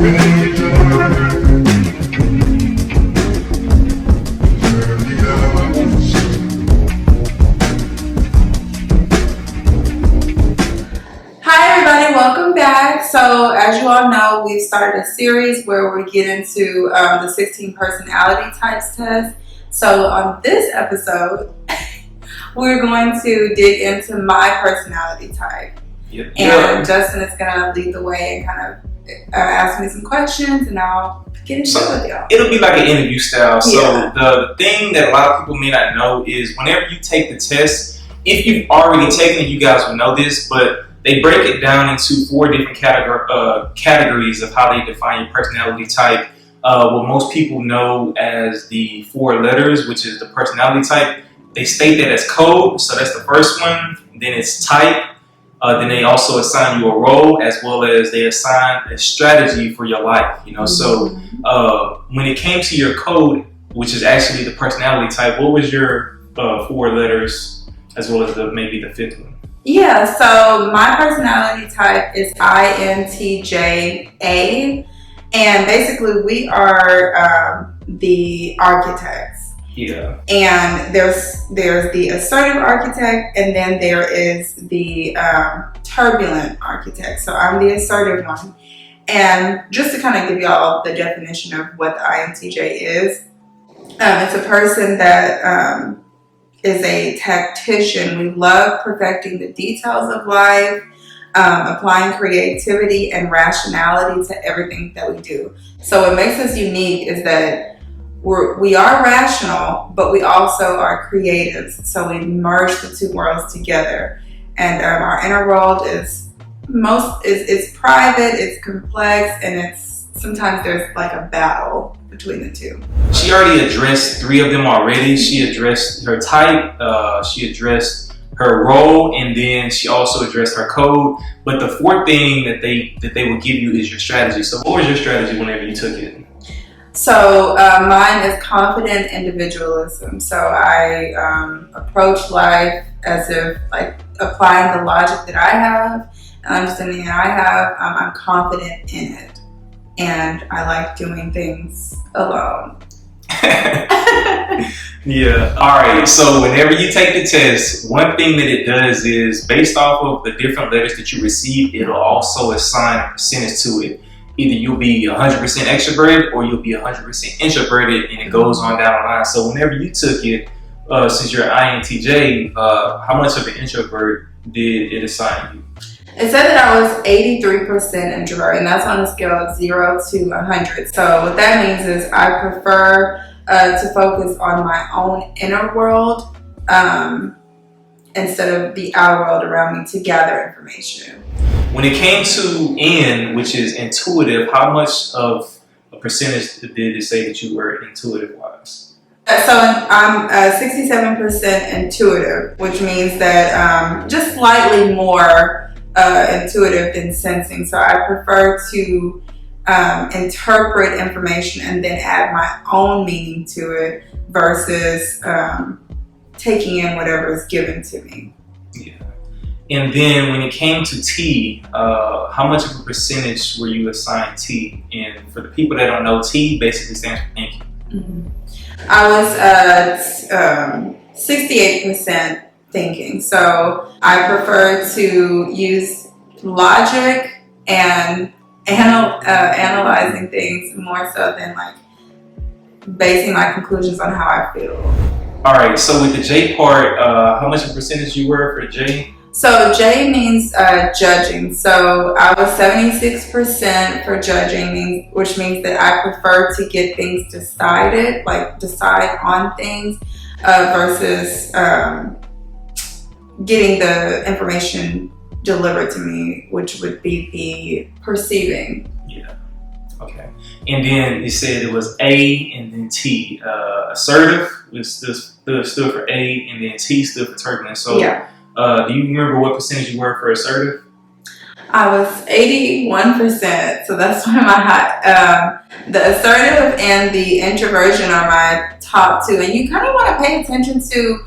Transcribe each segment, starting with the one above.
Welcome back. So as you all know, we've started a series where we get into the 16 personality types test. So on this episode, we're going to dig into my personality type. Yep. And Justin is going to lead the way and kind of ask me some questions, and I'll get into it with y'all. It'll be like an interview style. So the thing that a lot of people may not know is whenever you take the test, if you've already taken it, you guys will know this, but they break it down into 4 different categories of how they define your personality type. What most people know as the 4 letters, which is the personality type, they state that as code. So that's the first one. Then it's type. Then they also assign you a role, as well as they assign a strategy for your life. You know, so when it came to your code, which is actually the personality type, what was your 4 letters, as well as maybe the 5th one? Yeah, so my personality type is INTJ, and basically we are the architects. Yeah. And there's the assertive architect, and then there is the turbulent architect. So I'm the assertive one. And just to kind of give y'all the definition of what the INTJ is, it's a person that is a tactician. We love perfecting the details of life, applying creativity and rationality to everything that we do. So what makes us unique is that we are rational, but we also are creatives. So we merge the 2 worlds together. And our inner world is private, it's complex, and sometimes there's like a battle between the 2. She already addressed 3 of them already. She addressed her type, she addressed her role, and then she also addressed her code. But the 4th thing that they will give you is your strategy. So what was your strategy whenever you took it? So mine is confident individualism. So I approach life as if like applying the logic that I have and understanding that I have. I'm confident in it. And I like doing things alone. Yeah. All right. So whenever you take the test, one thing that it does is based off of the different letters that you receive, it'll also assign a percentage to it. Either you'll be 100% extroverted or you'll be 100% introverted, and it goes on down the line. So whenever you took it, since you're INTJ, how much of an introvert did it assign you? It said that I was 83% introvert, and that's on a scale of 0 to 100. So what that means is I prefer to focus on my own inner world instead of the outer world around me to gather information. When it came to N, which is intuitive, how much of a percentage did it say that you were intuitive-wise? So I'm 67% intuitive, which means that just slightly more intuitive than sensing. So I prefer to interpret information and then add my own meaning to it versus taking in whatever is given to me. Yeah. And then when it came to T, how much of a percentage were you assigned T? And for the people that don't know, T basically stands for thinking. Mm-hmm. I was 68% thinking. So I prefer to use logic and analyzing things more so than like basing my conclusions on how I feel. All right, so with the J part, how much of a percentage you were for J? So J means judging. So I was 76% for judging, which means that I prefer to get things decided, like decide on things versus getting the information delivered to me, which would be the perceiving. Yeah. Okay. And then you said it was A and then T. Assertive stood for A, and then T stood for turbulent. So yeah. Do you remember what percentage you were for assertive? I was 81%, so that's one of my high. The assertive and the introversion are my top 2, and you kind of want to pay attention to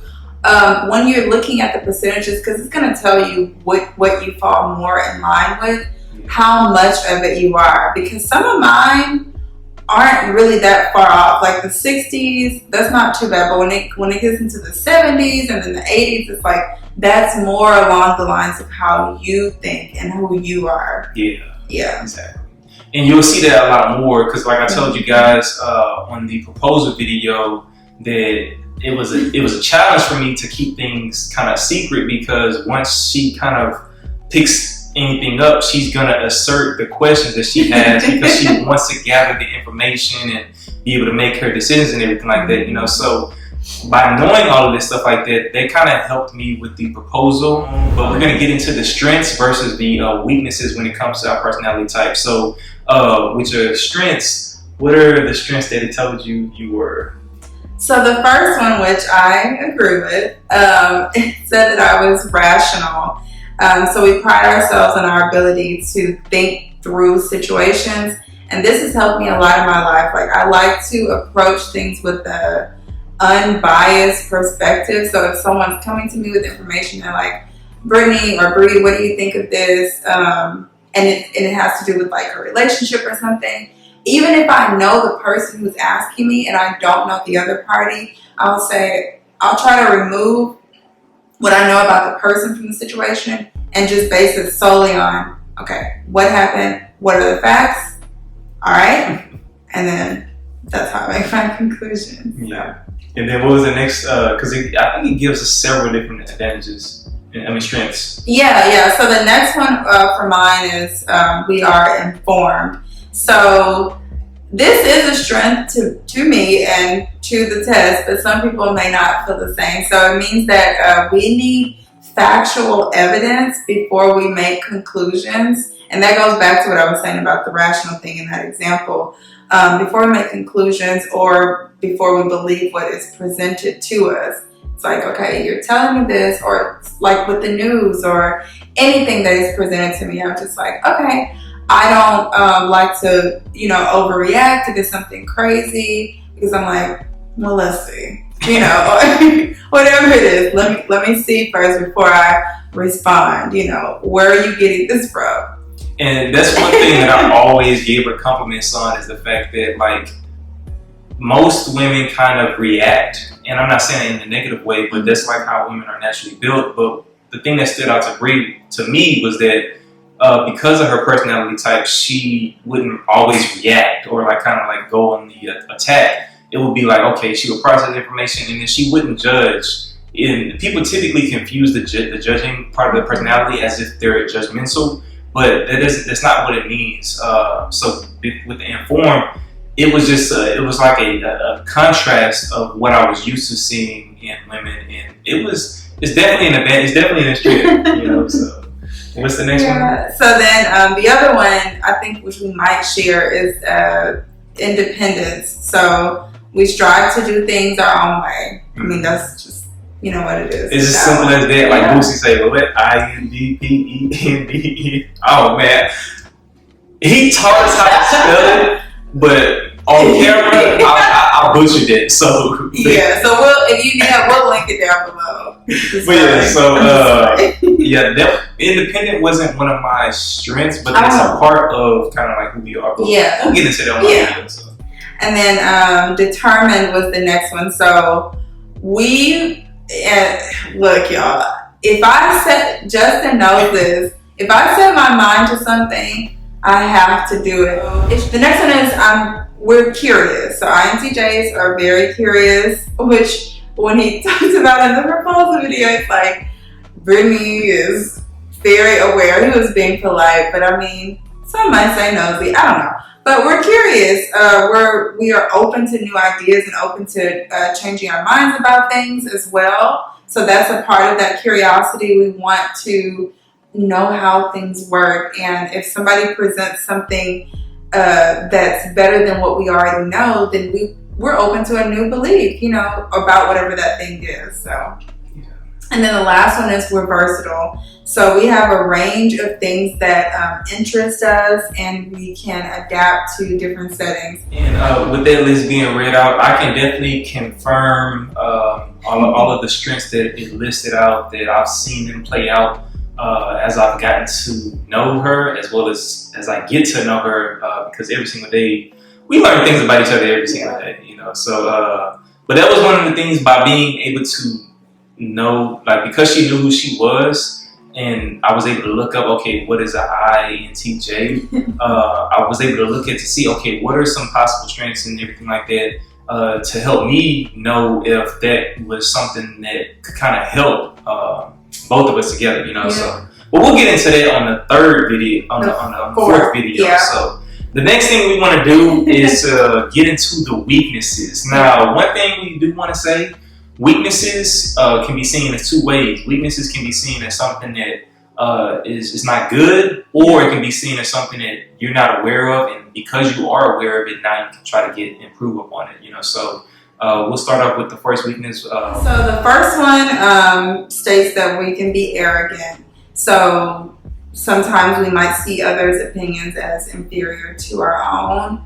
when you're looking at the percentages, because it's going to tell you what you fall more in line with. how much of it you are, because some of mine aren't really that far off. Like the 60s, that's not too bad, but when it gets into the 70s and then the 80s, it's like that's more along the lines of how you think and who you are. Yeah, exactly. And you'll see that a lot more because, like I told you guys on the proposal video, that it was a challenge for me to keep things kind of secret, because once she kind of picks anything up, she's gonna assert the questions that she has because she wants to gather the information and be able to make her decisions and everything like that, you know. So by knowing all of this stuff like that, they kind of helped me with the proposal. But we're gonna get into the strengths versus the weaknesses when it comes to our personality type. So with your strengths, what are the strengths that it told you you were? So the first one, which I agree with, it said that I was rational. So we pride ourselves on our ability to think through situations, and this has helped me a lot in my life. Like, I like to approach things with a unbiased perspective. So if someone's coming to me with information, they're like, Brittany or Bree, what do you think of this? And it has to do with like a relationship or something. Even if I know the person who's asking me and I don't know the other party, I'll try to remove what I know about the person from the situation and just base it solely on, okay, what happened? What are the facts? All right. And then that's how I make my conclusions. Yeah. And then what was the next? Because I think it gives us several different advantages. Strengths. Yeah. So the next one for mine is we are informed. So this is a strength to me and to the test, but some people may not feel the same. So it means that we need factual evidence before we make conclusions. And that goes back to what I was saying about the rational thing in that example. Before we make conclusions or before we believe what is presented to us. It's like, okay, you're telling me this, or like with the news or anything that is presented to me, I'm just like, okay, I don't like to, overreact if it's something crazy, because I'm like, well, let's see, whatever it is, let me see first before I respond. Where are you getting this from? And that's one thing that I always gave her compliments on, is the fact that like most women kind of react, and I'm not saying it in a negative way, but that's like how women are naturally built. But the thing that stood out to me was that because of her personality type, she wouldn't always react or like kind of like go on the attack. It would be like, okay, she would process information and then she wouldn't judge. And people typically confuse the judging part of the personality as if they're judgmental, but that's not what it means. So with the informed, it was just it was like a contrast of what I was used to seeing in women, and it's definitely an event. It's definitely an strength, So. What's the next one? So then the other one, I think, which we might share, is independence. So we strive to do things our own way. I mean, that's just, what it is. It's as simple as that. Like Boosie say, what? INDPENDE. Oh, man. He taught us how to spell it, but on camera, I butchered it. So yeah. So if you need that, we'll link it down below. But yeah, independent wasn't one of my strengths, but it's a part of kind of like who we are. But yeah, we'll get into that one video. So. And then determined was the next one. So look, y'all. Justin knows this. If I set my mind to something, I have to do it. The next one is we're curious. So INTJs are very curious, which when he talks about in the proposal video, it's like Brittany is very aware. He was being polite, but I mean, some might say nosy. I don't know. But we're curious. We are open to new ideas and open to changing our minds about things as well. So that's a part of that curiosity. We want to know how things work, and if somebody presents something that's better than what we already know, then we're open to a new belief, about whatever that thing is. So, and then the last one is we're versatile. So we have a range of things that interest us, and we can adapt to different settings. And with that list being read out, I can definitely confirm all of the strengths that it listed out, that I've seen them play out as I've gotten to know her, as well as I get to know her, because every single day we learn things about each other every single day, you know. So, but that was one of the things, by being able to know, like, because she knew who she was, and I was able to look up, okay, what is an INTJ? I was able to look at to see, okay, what are some possible strengths and everything like that, to help me know if that was something that could kind of help both of us together, you know. So, but we'll get into that on the third video, on the fourth video. Yeah. So the next thing we want to do is to get into the weaknesses. Now, one thing we do want to say, weaknesses can be seen as two ways. Weaknesses can be seen as something that is not good, or it can be seen as something that you're not aware of, and because you are aware of it, now you can try to improve upon it, you know. So we'll start off with the first weakness. So the first one states that we can be arrogant. So sometimes we might see others' opinions as inferior to our own.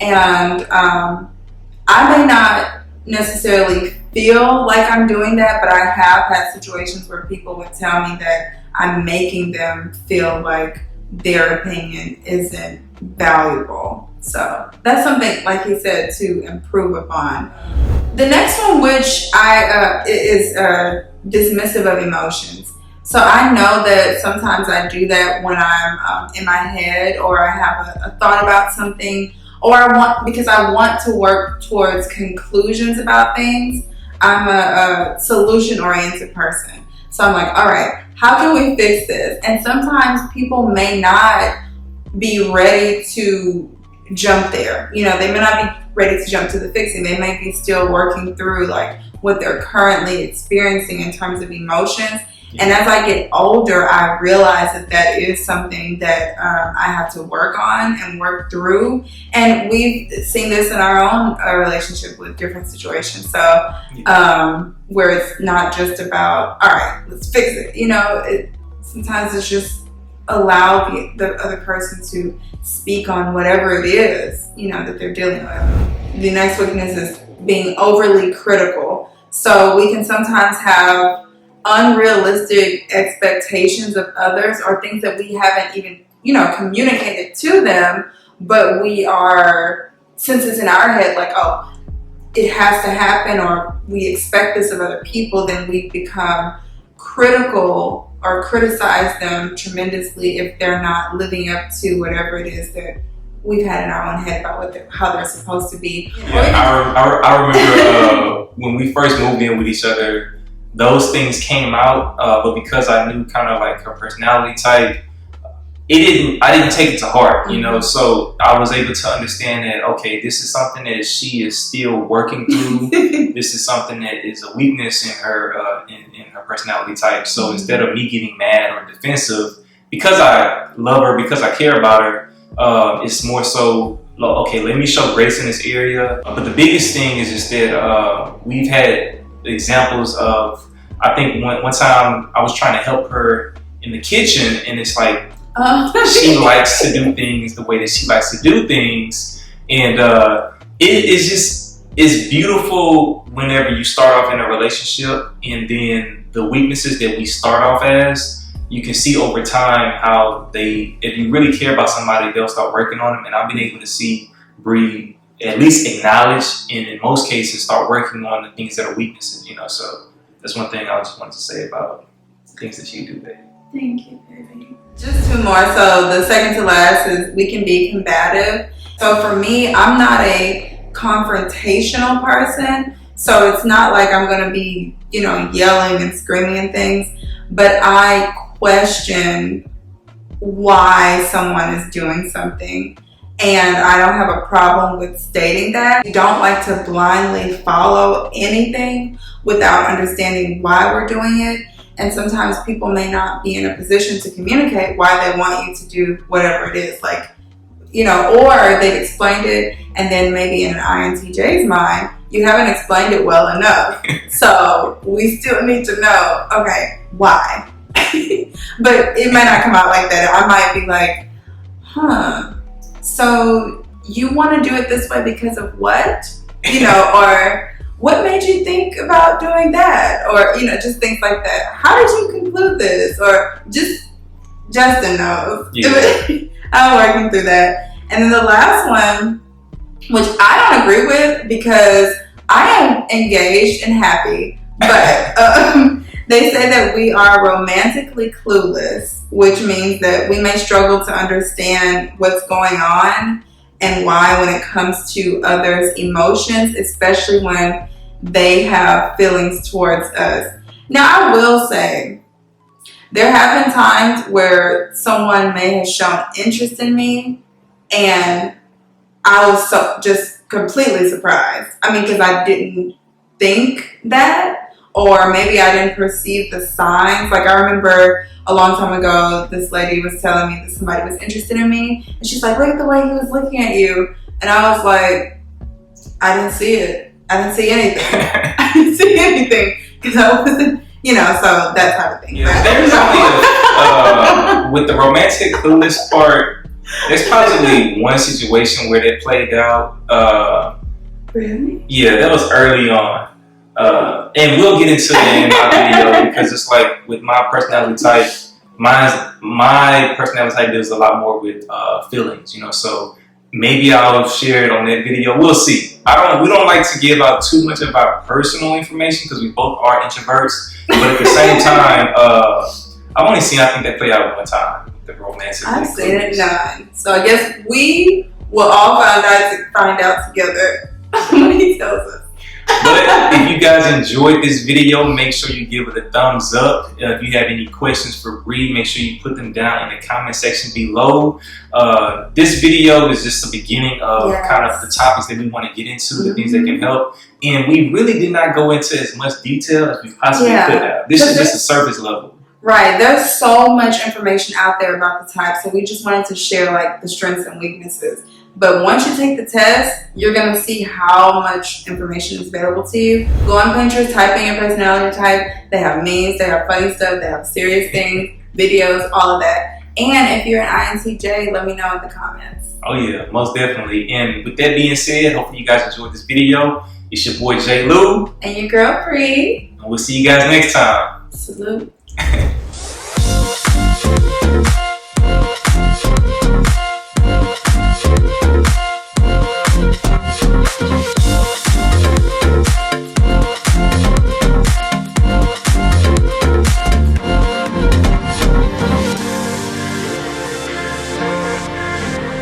And I may not necessarily feel like I'm doing that, but I have had situations where people would tell me that I'm making them feel like their opinion isn't valuable. So that's something, like he said, to improve upon. The next one, which is dismissive of emotions. So I know that sometimes I do that when I'm in my head, or I have a thought about something, or because I want to work towards conclusions about things. I'm a solution-oriented person. So I'm like, all right, how can we fix this? And sometimes people may not be ready to jump there. You know, they may not be ready to jump to the fixing. They may be still working through like what they're currently experiencing in terms of emotions. And as I get older, I realize that is something that I have to work on and work through. And we've seen this in our own relationship with different situations. So where it's not just about, all right, let's fix it. You know, sometimes it's just allow the other person to speak on whatever it is, you know, that they're dealing with. The next weakness is being overly critical. So we can sometimes have unrealistic expectations of others, or things that we haven't even, you know, communicated to them, but we are, since it's in our head, like, oh, it has to happen, or we expect this of other people, then we become critical or criticize them tremendously if they're not living up to whatever it is that we've had in our own head about how they're supposed to be. Yeah, I remember when we first moved in with each other, those things came out, but because I knew kind of like her personality type, I didn't take it to heart, you know. So I was able to understand that, okay, this is something that she is still working through. This is something that is a weakness in her in her personality type. So instead of me getting mad or defensive, because I love her, because I care about her, it's more so, okay, let me show grace in this area. But the biggest thing is just that we've had examples of, I think one time I was trying to help her in the kitchen, and it's like she likes to do things the way that she likes to do things, and it's beautiful whenever you start off in a relationship, and then the weaknesses that we start off as, you can see over time how if you really care about somebody, they'll start working on them. And I've been able to see Bree at least acknowledge, and in most cases start working on the things that are weaknesses, you know. So that's one thing I just wanted to say about things that you do there. Thank you, baby. Just two more. So the second to last is we can be combative. So for me, I'm not a confrontational person. So it's not like I'm going to be, you know, yelling and screaming and things, but I question why someone is doing something. And I don't have a problem with stating that. I don't like to blindly follow anything without understanding why we're doing it. And sometimes people may not be in a position to communicate why they want you to do whatever it is. Like, you know, or they've explained it, and then maybe in an INTJ's mind, you haven't explained it well enough. So we still need to know, okay, why? But it might not come out like that. I might be like, so you want to do it this way because of what? You know, or what made you think about doing that? Or, just things like that. How did you conclude this? Or just Justin knows. Yeah. I'm working through that. And then the last one, which I don't agree with because I am engaged and happy, but they say that we are romantically clueless, which means that we may struggle to understand what's going on and why when it comes to others' emotions, especially when they have feelings towards us. Now, I will say, there have been times where someone may have shown interest in me and I was just completely surprised. I mean, because I didn't think that, or maybe I didn't perceive the signs. Like, I remember a long time ago, this lady was telling me that somebody was interested in me, and she's like, look at the way he was looking at you. And I was like, I didn't see it. I didn't see anything. I didn't see anything because I wasn't, so that type of thing. Yeah, there's only with the romantic clueless part, there's possibly one situation where that played out. Really? Yeah, that was early on. And we'll get into it in my video because it's like with my personality type, my personality type deals a lot more with feelings, so maybe I'll share it on that video. We'll see. We don't like to give out too much of our personal information because we both are introverts. But at the same time, I've only seen, I think, that play out one time. The romantic. I've seen it 9. So I guess we will all find out together when he tells us. But if you guys enjoyed this video, make sure you give it a thumbs up. If you have any questions for Bree, make sure you put them down in the comment section below. This video is just the beginning of kind of the topics that we want to get into, the things that can help. And we really did not go into as much detail as we possibly could have. This is just a surface level. Right. There's so much information out there about the type, so we just wanted to share like the strengths and weaknesses. But once you take the test, you're going to see how much information is available to you. Go on Pinterest, type in your personality type. They have memes, they have funny stuff, they have serious things, videos, all of that. And if you're an INTJ, let me know in the comments. Oh yeah, most definitely. And with that being said, hopefully you guys enjoyed this video. It's your boy J. Lou. And your girl Bree. And we'll see you guys next time. Salute.